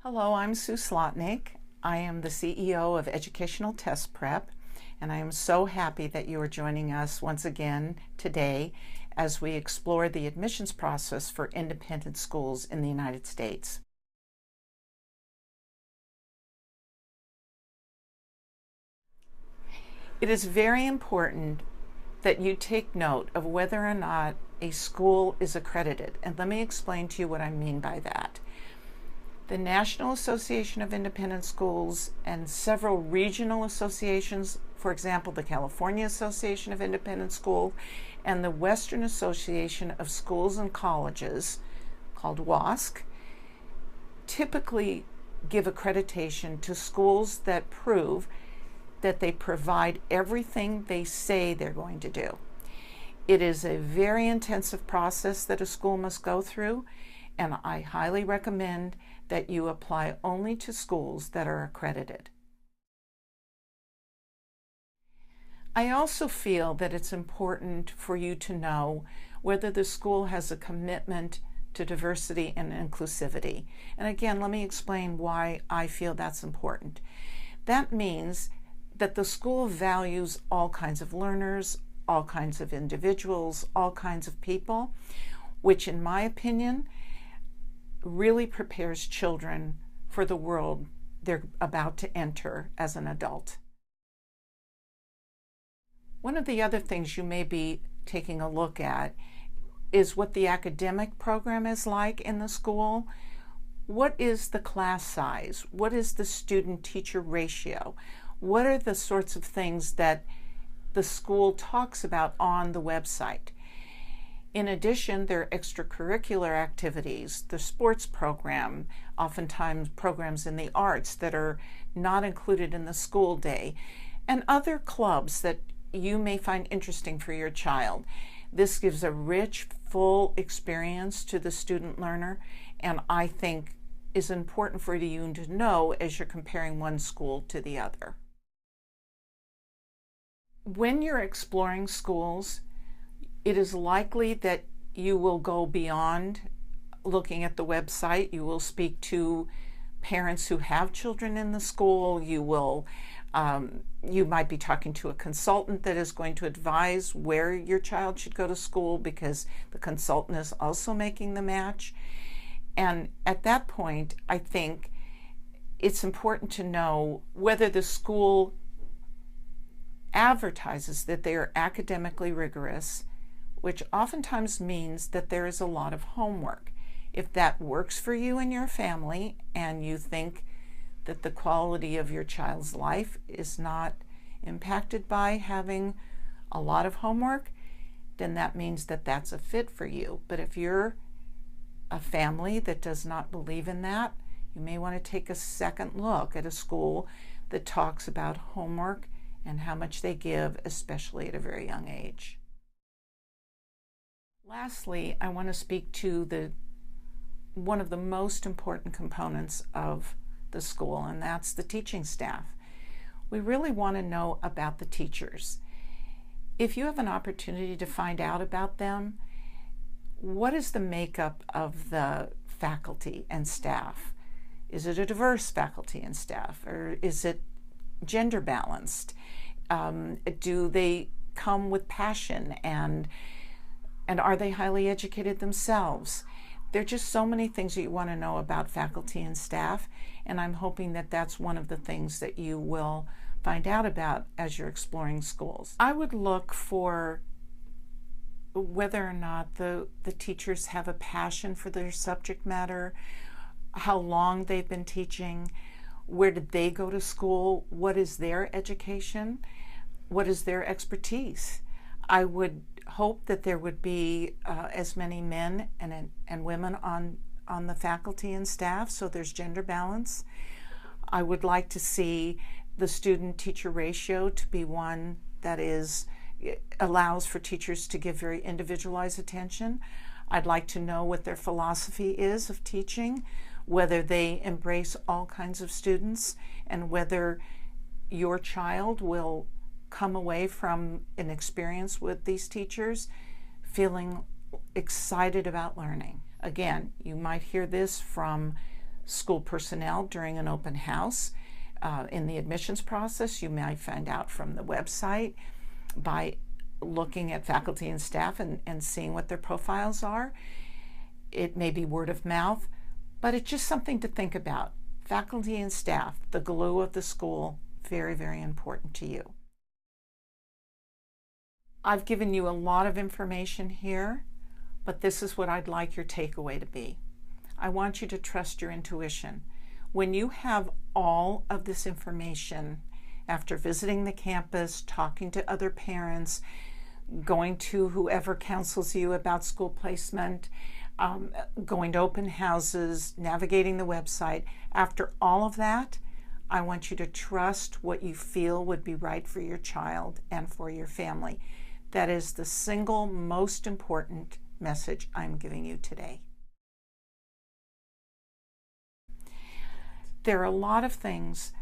Hello, I'm Sue Slotnick. I am the CEO of Educational Test Prep, and I am so happy that you are joining us once again today as we explore the admissions process for independent schools in the United States. It is very important that you take note of whether or not a school is accredited, and let me explain to you what I mean by that. The National Association of Independent Schools and several regional associations, for example, the California Association of Independent Schools and the Western Association of Schools and Colleges, called WASC, typically give accreditation to schools that prove that they provide everything they say they're going to do. It is a very intensive process that a school must go through, and I highly recommend that you apply only to schools that are accredited. I also feel that it's important for you to know whether the school has a commitment to diversity and inclusivity. And again, let me explain why I feel that's important. That means that the school values all kinds of learners, all kinds of individuals, all kinds of people, which in my opinion really prepares children for the world they're about to enter as an adult. One of the other things you may be taking a look at is what the academic program is like in the school. What is the class size? What is the student-teacher ratio? What are the sorts of things that the school talks about on the website? In addition, there are extracurricular activities, the sports program, oftentimes programs in the arts that are not included in the school day, and other clubs that you may find interesting for your child. This gives a rich, full experience to the student learner, and I think is important for you to know as you're comparing one school to the other. When you're exploring schools, it is likely that you will go beyond looking at the website. You will speak to parents who have children in the school. You might be talking to a consultant that is going to advise where your child should go to school, because the consultant is also making the match. And at that point, I think it's important to know whether the school advertises that they are academically rigorous, which oftentimes means that there is a lot of homework. If that works for you and your family, and you think that the quality of your child's life is not impacted by having a lot of homework, then that means that that's a fit for you. But if you're a family that does not believe in that, you may want to take a second look at a school that talks about homework and how much they give, especially at a very young age. Lastly, I want to speak to one of the most important components of the school, and that's the teaching staff. We really want to know about the teachers. If you have an opportunity to find out about them, what is the makeup of the faculty and staff? Is it a diverse faculty and staff, or is it gender balanced? Do they come with passion, and are they highly educated themselves? There are just so many things that you want to know about faculty and staff, and I'm hoping that that's one of the things that you will find out about as you're exploring schools. I would look for whether or not the teachers have a passion for their subject matter, how long they've been teaching, where did they go to school, what is their education, what is their expertise. I would hope that there would be as many men and women on the faculty and staff, so there's gender balance. I would like to see the student-teacher ratio to be one that allows for teachers to give very individualized attention. I'd like to know what their philosophy is of teaching, whether they embrace all kinds of students, and whether your child will come away from an experience with these teachers feeling excited about learning. Again, you might hear this from school personnel during an open house. In the admissions process, you might find out from the website by looking at faculty and staff and seeing what their profiles are. It may be word of mouth, but it's just something to think about. Faculty and staff, the glue of the school, very, very important to you. I've given you a lot of information here, but this is what I'd like your takeaway to be. I want you to trust your intuition. When you have all of this information, after visiting the campus, talking to other parents, going to whoever counsels you about school placement, going to open houses, navigating the website, after all of that, I want you to trust what you feel would be right for your child and for your family. That is the single most important message I'm giving you today. There are a lot of things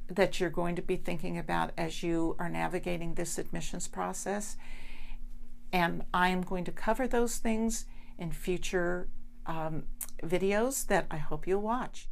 that you're going to be thinking about as you are navigating this admissions process, and I am going to cover those things in future videos that I hope you'll watch.